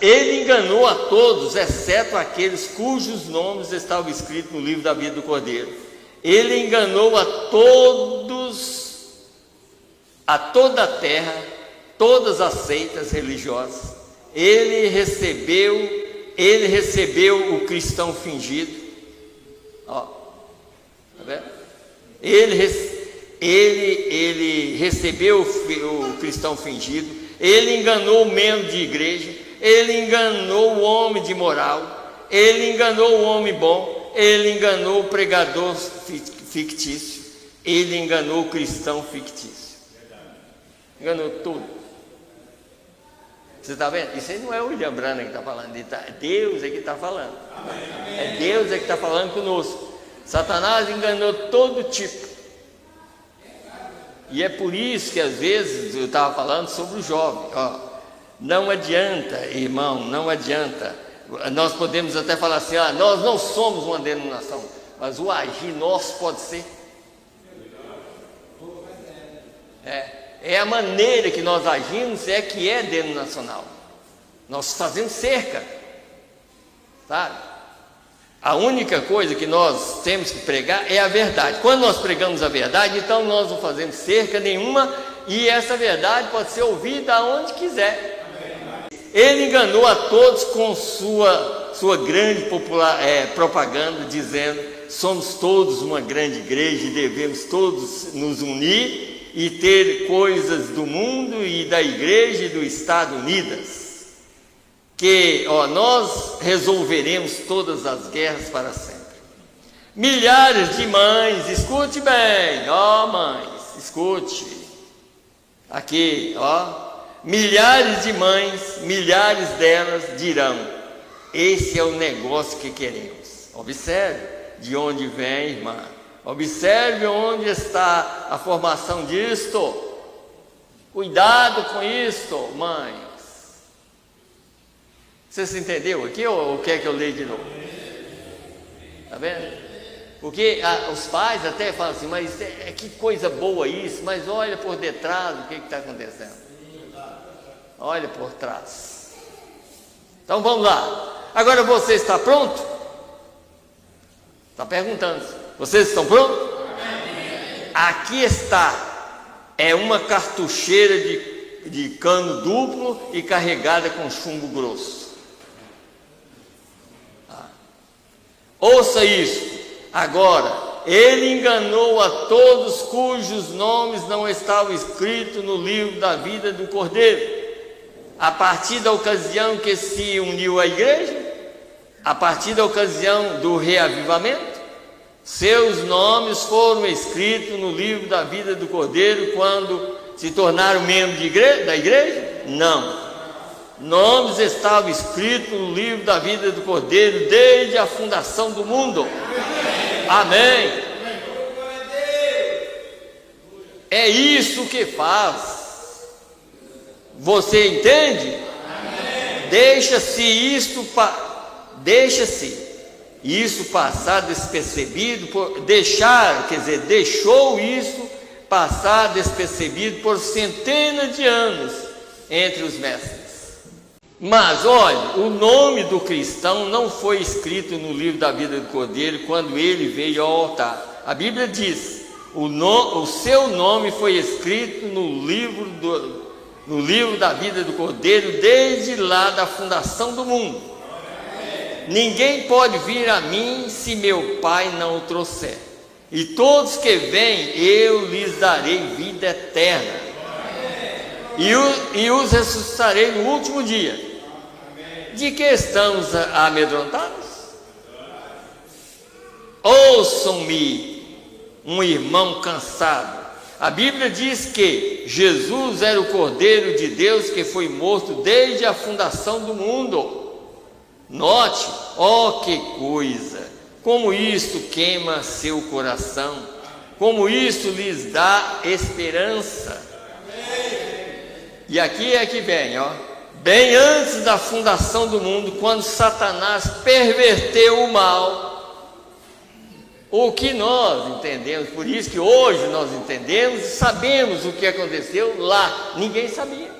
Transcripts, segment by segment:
ele enganou a todos, exceto aqueles cujos nomes estavam escritos no livro da vida do Cordeiro. Ele enganou a todos, a toda a terra, todas as seitas religiosas. Ele recebeu o cristão fingido. Ó, tá vendo? Ele recebeu o cristão fingido. Ele enganou o membro de igreja. Ele enganou o homem de moral. Ele enganou o homem bom. Ele enganou o pregador fictício. Ele enganou o cristão fictício. Enganou tudo. Você está vendo? Isso aí não é o William Branham que está falando, é Deus é que está falando. É Deus é que está falando conosco. Satanás enganou todo tipo. E é por isso que às vezes eu estava falando sobre o jovem. Ó, não adianta, irmão, não adianta. Nós podemos até falar assim, nós não somos uma denominação, mas o agir nosso pode ser. É a maneira que nós agimos que é denominacional. Nós fazemos cerca, sabe? A única coisa que nós temos que pregar é a verdade. Quando nós pregamos a verdade, então nós não fazemos cerca nenhuma, e essa verdade pode ser ouvida aonde quiser. Ele enganou a todos com sua grande propaganda, dizendo: somos todos uma grande igreja e devemos todos nos unir e ter coisas do mundo e da igreja e do Estado unidas, que nós resolveremos todas as guerras para sempre. Milhares de mães, escute bem, mães, escute, aqui, milhares de mães, milhares delas dirão: esse é o negócio que queremos. Observe de onde vem, irmã. Observe onde está a formação disto. Cuidado com isto, mães. Você se entendeu aqui ou quer que eu leia de novo? Está vendo? Porque os pais até falam assim, mas que coisa boa isso, mas olha por detrás o que está acontecendo. Olha por trás. Então vamos lá. Agora você está pronto? Está perguntando. Vocês estão prontos? Aqui está. É uma cartucheira de cano duplo e carregada com chumbo grosso. Ouça isso. Agora, ele enganou a todos cujos nomes não estavam escritos no livro da vida do Cordeiro. A partir da ocasião que se uniu à igreja, a partir da ocasião do reavivamento, seus nomes foram escritos no livro da vida do Cordeiro quando se tornaram membros da igreja? Não. Nomes estavam escritos no livro da vida do Cordeiro desde a fundação do mundo. Amém. É isso que faz. Você entende? Deixa-se isso passar despercebido, deixou isso passar despercebido por centenas de anos entre os mestres. Mas olha, o nome do cristão não foi escrito no livro da vida do Cordeiro quando ele veio ao altar. A Bíblia diz: o seu nome foi escrito no livro da vida do Cordeiro desde lá da fundação do mundo. Ninguém pode vir a mim se meu Pai não o trouxer. E todos que vêm, eu lhes darei vida eterna. E os ressuscitarei no último dia. De que estamos amedrontados? Ouçam-me, um irmão cansado. A Bíblia diz que Jesus era o Cordeiro de Deus que foi morto desde a fundação do mundo. Note, que coisa, como isto queima seu coração, como isto lhes dá esperança. E aqui é que vem, bem antes da fundação do mundo, quando Satanás perverteu o mal, o que nós entendemos, por isso que hoje nós entendemos e sabemos o que aconteceu lá, ninguém sabia.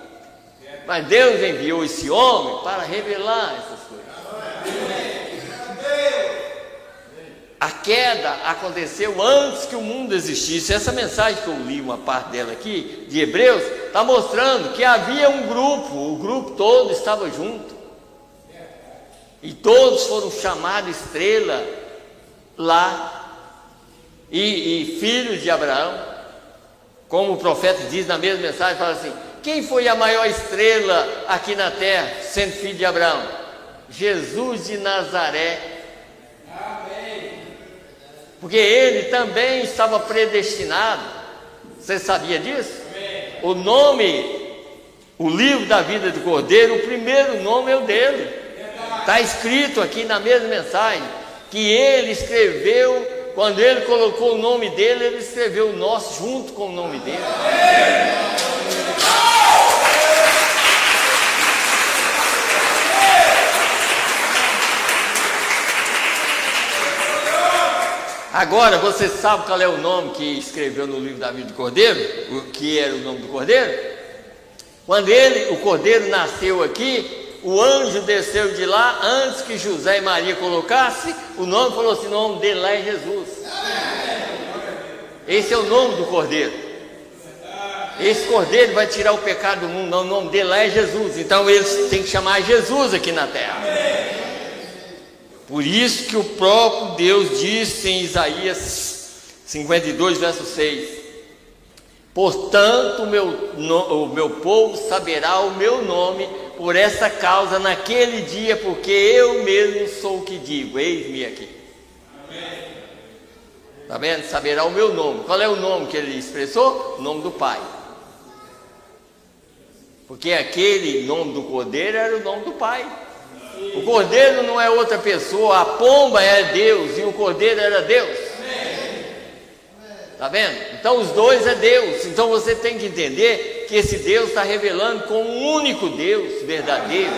Mas Deus enviou esse homem para revelar essas coisas. A queda aconteceu antes que o mundo existisse. Essa mensagem que eu li, uma parte dela aqui, de Hebreus, está mostrando que havia um grupo, o grupo todo estava junto. E todos foram chamados estrela lá, e filhos de Abraão. Como o profeta diz na mesma mensagem, fala assim: quem foi a maior estrela aqui na terra, sendo filho de Abraão? Jesus de Nazaré. Porque ele também estava predestinado. Você sabia disso? O nome, o livro da vida do Cordeiro, o primeiro nome é o dele. Está escrito aqui na mesma mensagem que ele escreveu. Quando ele colocou o nome dele, ele escreveu o nosso junto com o nome dele. Agora, você sabe qual é o nome que escreveu no livro da vida do Cordeiro? O que era o nome do Cordeiro? Quando o Cordeiro nasceu aqui, o anjo desceu de lá, antes que José e Maria colocassem, o nome falou assim: o nome dele lá é Jesus. Esse é o nome do Cordeiro. Esse Cordeiro vai tirar o pecado do mundo, não, o nome dele lá é Jesus. Então eles têm que chamar Jesus aqui na terra. Por isso que o próprio Deus disse em Isaías 52, verso 6: portanto o meu povo saberá o meu nome por essa causa naquele dia, porque eu mesmo sou o que digo, eis-me aqui. Está vendo? Saberá o meu nome. Qual é o nome que ele expressou? O nome do Pai. Porque aquele nome do Cordeiro era o nome do Pai. O Cordeiro não é outra pessoa, a pomba é Deus e o Cordeiro era Deus. Está vendo? Então os dois é Deus. Então você tem que entender que esse Deus está revelando como um único Deus verdadeiro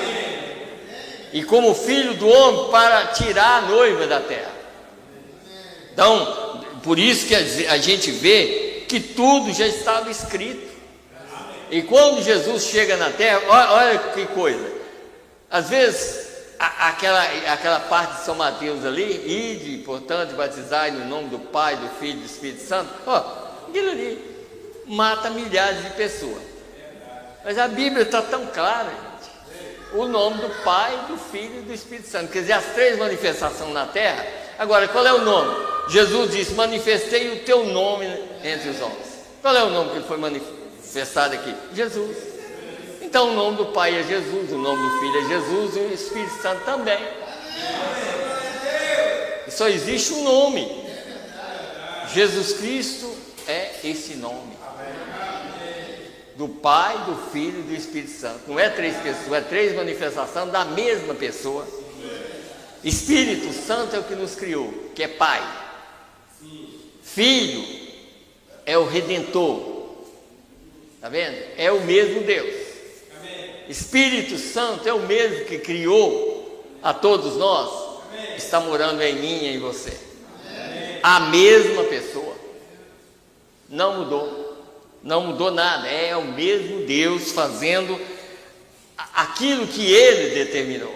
e como filho do homem para tirar a noiva da terra. Então, por isso que a gente vê que tudo já estava escrito. E quando Jesus chega na terra, olha que coisa. Às vezes, aquela parte de São Mateus ali, ide, portanto, batizai no nome do Pai, do Filho e do Espírito Santo, aquilo ali mata milhares de pessoas. Mas a Bíblia está tão clara, gente. O nome do Pai, do Filho e do Espírito Santo, quer dizer, as três manifestações na terra. Agora, qual é o nome? Jesus disse: manifestei o teu nome entre os homens. Qual é o nome que foi manifestado aqui? Jesus. Então o nome do Pai é Jesus, o nome do Filho é Jesus e o Espírito Santo também. Só existe um nome. Jesus Cristo é esse nome. Do Pai, do Filho e do Espírito Santo. Não é três pessoas, é três manifestações da mesma pessoa. Espírito Santo é o que nos criou, que é Pai. Filho é o Redentor. Está vendo? É o mesmo Deus. Espírito Santo é o mesmo que criou a todos nós. Está morando em mim e em você. A mesma pessoa. Não mudou. Não mudou nada. É o mesmo Deus fazendo aquilo que Ele determinou.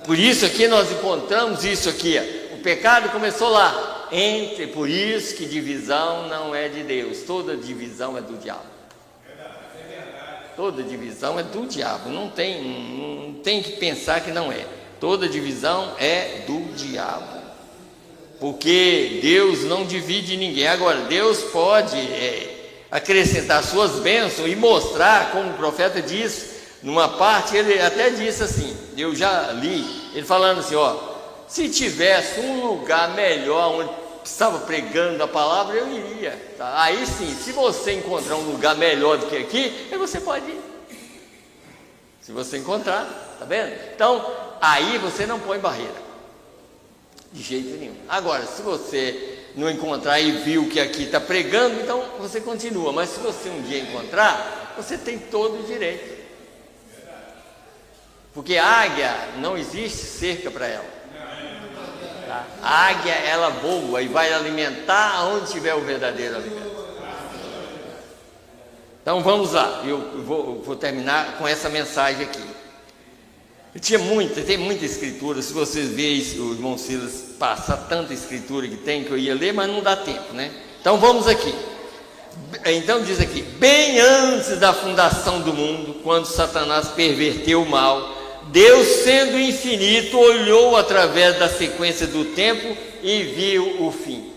Por isso aqui nós encontramos isso aqui. O pecado começou lá. Por isso que divisão não é de Deus. Toda divisão é do diabo. Toda divisão é do diabo. Não tem que pensar que não é. Toda divisão é do diabo. Porque Deus não divide ninguém. Agora, Deus pode acrescentar suas bênçãos e mostrar, como o profeta disse, numa parte, ele até disse assim, eu já li, ele falando assim, se tivesse um lugar melhor onde estava pregando a palavra, eu iria. Tá? Aí sim, se você encontrar um lugar melhor do que aqui, aí você pode ir. Se você encontrar, tá vendo? Então, aí você não põe barreira. De jeito nenhum. Agora, se você não encontrar e viu que aqui está pregando, então você continua. Mas se você um dia encontrar, você tem todo o direito. Porque a águia, não existe cerca para ela. Tá? A águia, ela voa e vai alimentar aonde tiver o verdadeiro alimento. Então vamos lá, eu vou terminar com essa mensagem aqui. Tem muita escritura. Se vocês verem o irmão Silas passar tanta escritura que tem, que eu ia ler, mas não dá tempo, né? Então vamos aqui. Então diz aqui: bem antes da fundação do mundo, quando Satanás perverteu o mal, Deus, sendo infinito, olhou através da sequência do tempo e viu o fim.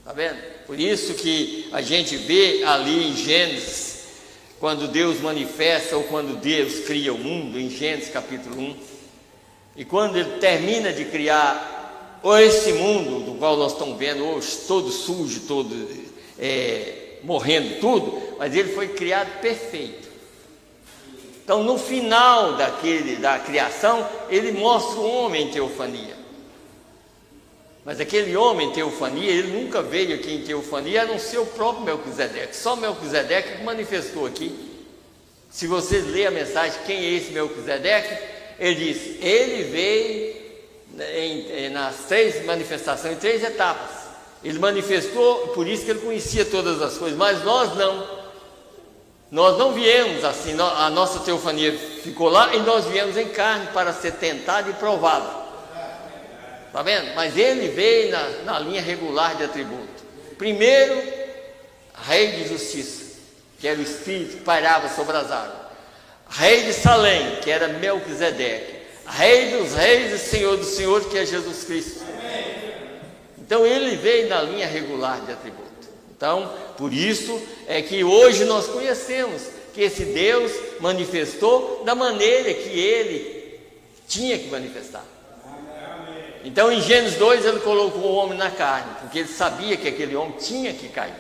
Está vendo? Por isso que a gente vê ali em Gênesis, quando Deus manifesta, ou quando Deus cria o mundo, em Gênesis capítulo 1, e quando Ele termina de criar esse mundo, do qual nós estamos vendo hoje, todo sujo, todo morrendo tudo, mas ele foi criado perfeito. Então, no final da criação, ele mostra o homem em teofania. Mas aquele homem em teofania, ele nunca veio aqui em teofania, a não ser o próprio Melquisedeque. Só Melquisedeque que manifestou aqui. Se vocês lerem a mensagem, quem é esse Melquisedeque? Ele diz, ele veio nas 3 manifestações, em 3 etapas. Ele manifestou, por isso que ele conhecia todas as coisas, mas nós não viemos assim, a nossa teofania ficou lá e nós viemos em carne para ser tentado e provado. Está vendo? Mas ele veio na linha regular de atributo. Primeiro, rei de justiça, que era o Espírito que pairava sobre as águas. Rei de Salém, que era Melquisedeque. Rei dos reis e Senhor dos senhores, que é Jesus Cristo. Então ele veio na linha regular de atributo. Então, por isso é que hoje nós conhecemos que esse Deus manifestou da maneira que ele tinha que manifestar. Então em Gênesis 2 ele colocou o homem na carne, porque ele sabia que aquele homem tinha que cair.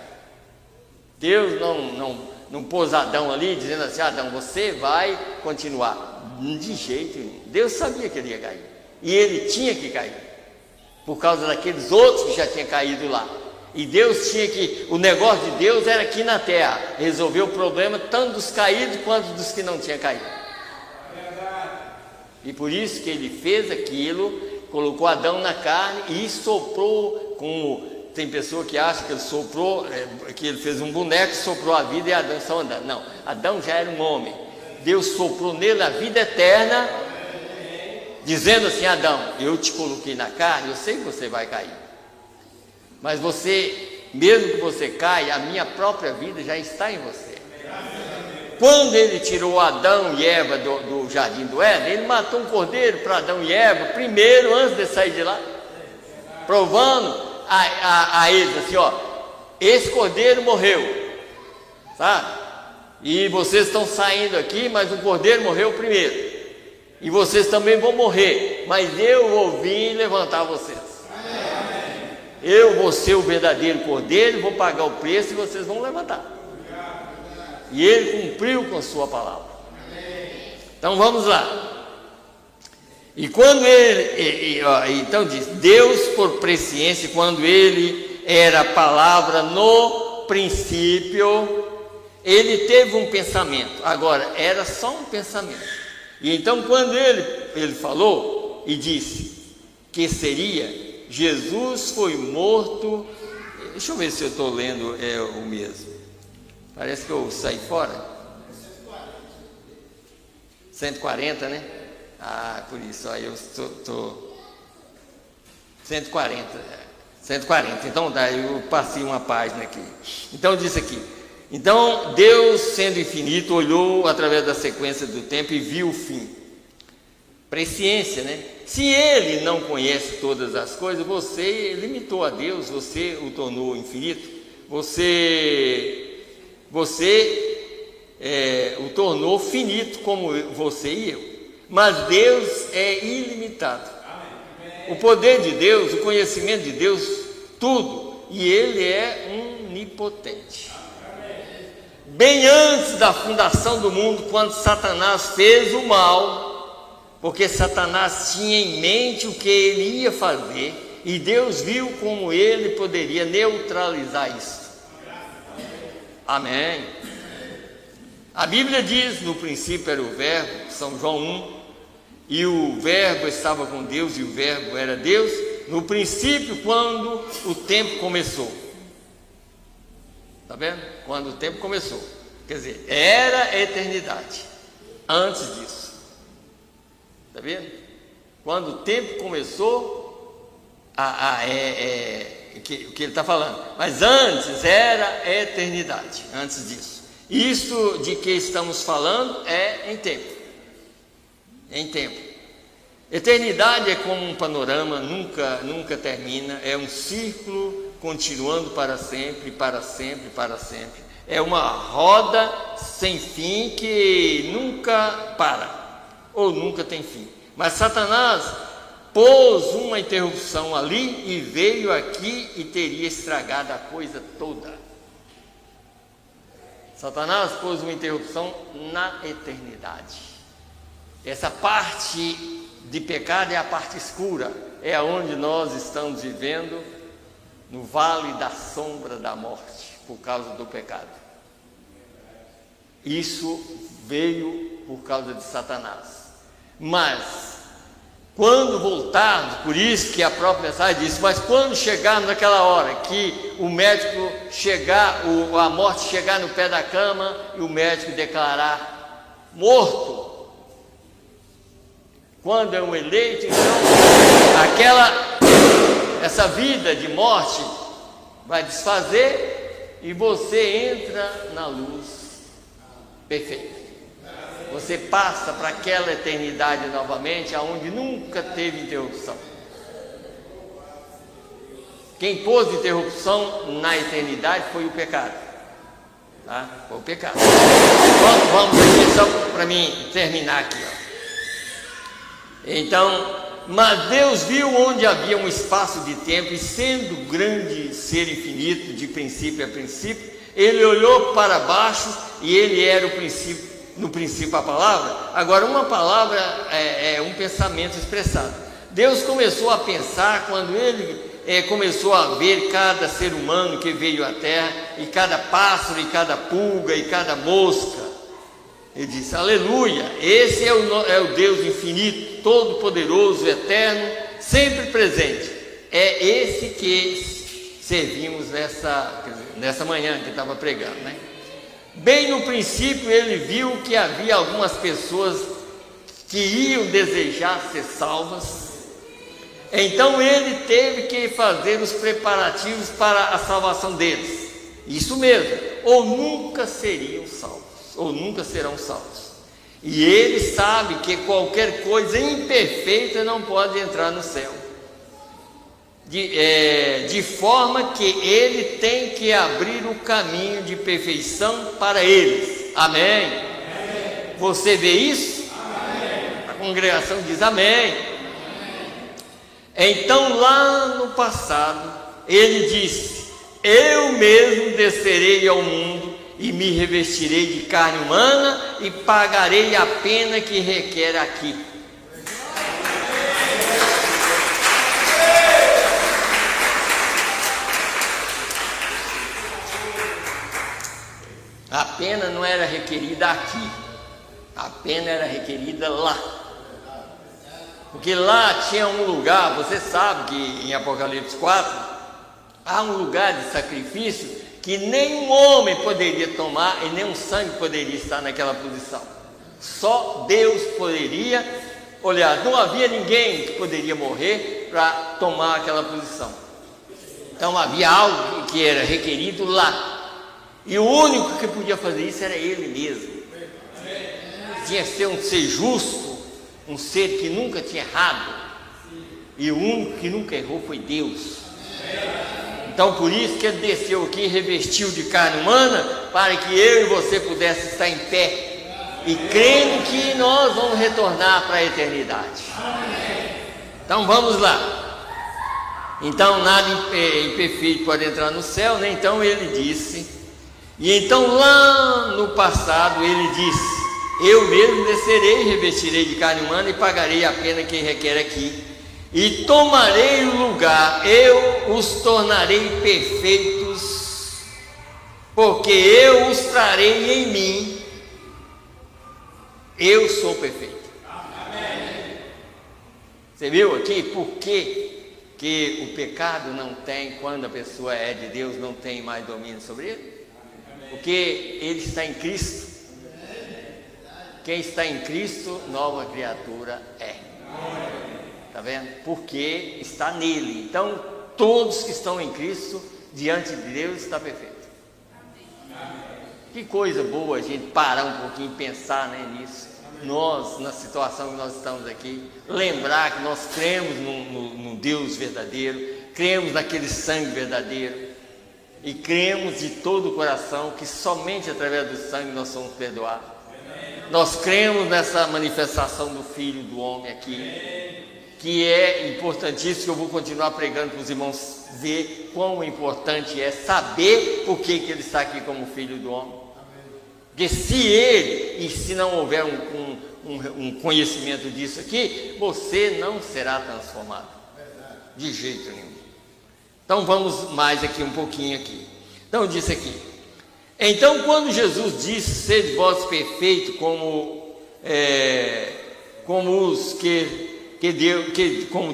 Deus não pôs Adão ali dizendo assim, Adão, você vai continuar. De jeito nenhum. Deus sabia que ele ia cair. E ele tinha que cair. Por causa daqueles outros que já tinham caído lá. E Deus o negócio de Deus era aqui na terra, resolver o problema tanto dos caídos quanto dos que não tinham caído. E por isso que ele fez aquilo, colocou Adão na carne e soprou, como tem pessoa que acha que ele soprou, que ele fez um boneco, soprou a vida e Adão só andando. Não, Adão já era um homem. Deus soprou nele a vida eterna, dizendo assim, Adão, eu te coloquei na carne, eu sei que você vai cair. Mas você, mesmo que você caia, a minha própria vida já está em você. Quando ele tirou Adão e Eva do jardim do Éden, ele matou um cordeiro para Adão e Eva, primeiro, antes de sair de lá, provando a eles assim, ó, esse cordeiro morreu, sabe? E vocês estão saindo aqui, mas o cordeiro morreu primeiro. E vocês também vão morrer, mas eu vou vir levantar vocês. Eu vou ser o verdadeiro cordeiro, vou pagar o preço e vocês vão levantar. E ele cumpriu com a sua palavra. Então vamos lá. E quando então diz, Deus por presciência, quando ele era a palavra no princípio, ele teve um pensamento. Agora, era só um pensamento. E então quando ele falou e disse que seria, Jesus foi morto. Deixa eu ver se eu estou lendo o mesmo. Parece que eu saí fora. 140, né? Ah, por isso, aí eu estou 140. 140, então eu passei uma página aqui. Então diz aqui, então Deus, sendo infinito, olhou através da sequência do tempo e viu o fim. Presciência, né? Se ele não conhece todas as coisas, você limitou a Deus, você o tornou infinito, você o tornou finito como você e eu. Mas Deus é ilimitado. O poder de Deus, o conhecimento de Deus, tudo, e ele é onipotente. Bem antes da fundação do mundo, quando Satanás fez o mal, porque Satanás tinha em mente o que ele ia fazer, e Deus viu como ele poderia neutralizar isso. Amém. A Bíblia diz, no princípio era o verbo, São João 1, e o verbo estava com Deus, e o verbo era Deus, no princípio, quando o tempo começou. Está vendo? Quando o tempo começou. Quer dizer, era a eternidade. Antes disso. Está vendo? Quando o tempo começou, o que ele está falando. Mas antes era a eternidade. Antes disso. Isso de que estamos falando é em tempo. Em tempo. Eternidade é como um panorama, nunca termina. É um círculo continuando para sempre, para sempre, para sempre. É uma roda sem fim que nunca para, ou nunca tem fim. Mas Satanás pôs uma interrupção ali e veio aqui e teria estragado a coisa toda. Satanás pôs uma interrupção na eternidade. Essa parte de pecado é a parte escura, é onde nós estamos vivendo, no vale da sombra da morte, por causa do pecado. Isso veio por causa de Satanás. Mas, quando voltarmos, por isso que a própria mensagem diz, mas quando chegarmos naquela hora que o médico chegar, a morte chegar no pé da cama e o médico declarar morto, quando é um eleito, então essa vida de morte vai desfazer e você entra na luz perfeita. Você passa para aquela eternidade novamente, aonde nunca teve interrupção. Quem pôs interrupção na eternidade foi o pecado. Tá? Foi o pecado. Vamos aqui, só para mim terminar aqui. Então, mas Deus viu onde havia um espaço de tempo, e sendo grande ser infinito, de princípio a princípio, ele olhou para baixo, e ele era o princípio, no princípio a palavra. Agora, uma palavra é um pensamento expressado. Deus começou a pensar quando ele começou a ver cada ser humano que veio à terra, e cada pássaro, e cada pulga, e cada mosca. Ele disse, aleluia, esse é o Deus infinito, todo-poderoso, eterno, sempre presente. É esse que servimos nessa manhã que estava pregando, né? Bem no princípio ele viu que havia algumas pessoas que iam desejar ser salvas. Então ele teve que fazer os preparativos para a salvação deles. Isso mesmo, ou nunca seriam salvos, ou nunca serão salvos. E ele sabe que qualquer coisa imperfeita não pode entrar no céu. De forma que ele tem que abrir o caminho de perfeição para eles. Amém? Amém. Você vê isso? Amém. A congregação diz amém. Amém. Então lá no passado ele disse, eu mesmo descerei ao mundo e me revestirei de carne humana e pagarei a pena que requer aqui. A pena não era requerida aqui, a pena era requerida lá. Porque lá tinha um lugar, você sabe que em Apocalipse 4, há um lugar de sacrifício que nenhum homem poderia tomar e nenhum sangue poderia estar naquela posição. Só Deus poderia olhar, não havia ninguém que poderia morrer para tomar aquela posição. Então havia algo que era requerido lá. E o único que podia fazer isso era ele mesmo. Tinha que ser um ser justo, um ser que nunca tinha errado. E o único que nunca errou foi Deus. Então por isso que ele desceu aqui e revestiu de carne humana, para que eu e você pudesse estar em pé, e crendo que nós vamos retornar para a eternidade. Então vamos lá. Então nada imperfeito pode entrar no céu, né? Então ele disse, e então lá no passado ele disse, eu mesmo descerei, revestirei de carne humana e pagarei a pena que requer aqui, e tomarei o lugar, eu os tornarei perfeitos, porque eu os trarei em mim, eu sou perfeito. Amém. Você viu aqui por que o pecado não tem, quando a pessoa é de Deus, não tem mais domínio sobre ele? Porque ele está em Cristo. Quem está em Cristo, nova criatura é. Está vendo? Porque está nele. Então, todos que estão em Cristo, diante de Deus, está perfeito. Que coisa boa a gente parar um pouquinho e pensar, né, nisso. Nós, na situação que nós estamos aqui, lembrar que nós cremos no Deus verdadeiro, cremos naquele sangue verdadeiro e cremos de todo o coração que somente através do sangue nós somos perdoados. Nós cremos nessa manifestação do Filho do Homem aqui, que é importantíssimo, que eu vou continuar pregando para os irmãos ver quão importante é saber por que ele está aqui como Filho do Homem. Porque se ele, e se não houver um conhecimento disso aqui, você não será transformado, de jeito nenhum. Então vamos mais aqui um pouquinho aqui. Então disse aqui, então quando Jesus disse, sede vós perfeitos como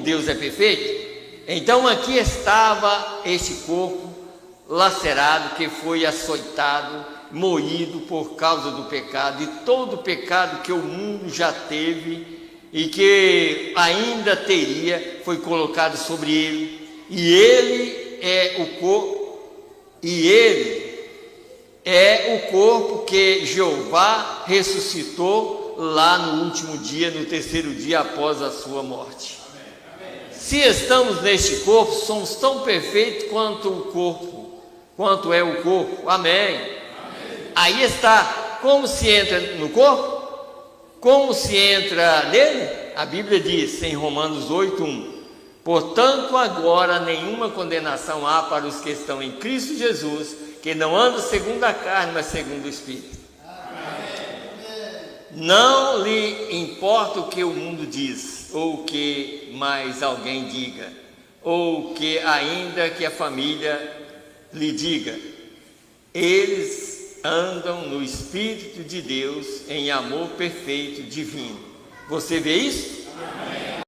Deus é perfeito, então aqui estava este corpo lacerado, que foi açoitado, moído por causa do pecado, e todo o pecado que o mundo já teve e que ainda teria, foi colocado sobre ele, e ele é o corpo que Jeová ressuscitou lá no último dia, no terceiro dia após a sua morte. Se estamos neste corpo, somos tão perfeitos quanto é o corpo. Amém. Aí está, como se entra no corpo? Como se entra nele? A Bíblia diz em Romanos 8:1: portanto agora nenhuma condenação há para os que estão em Cristo Jesus, que não andam segundo a carne, mas segundo o Espírito. Não lhe importa o que o mundo diz, ou o que mais alguém diga, ou o que ainda que a família lhe diga. Eles andam no Espírito de Deus, em amor perfeito, divino. Você vê isso? Amém.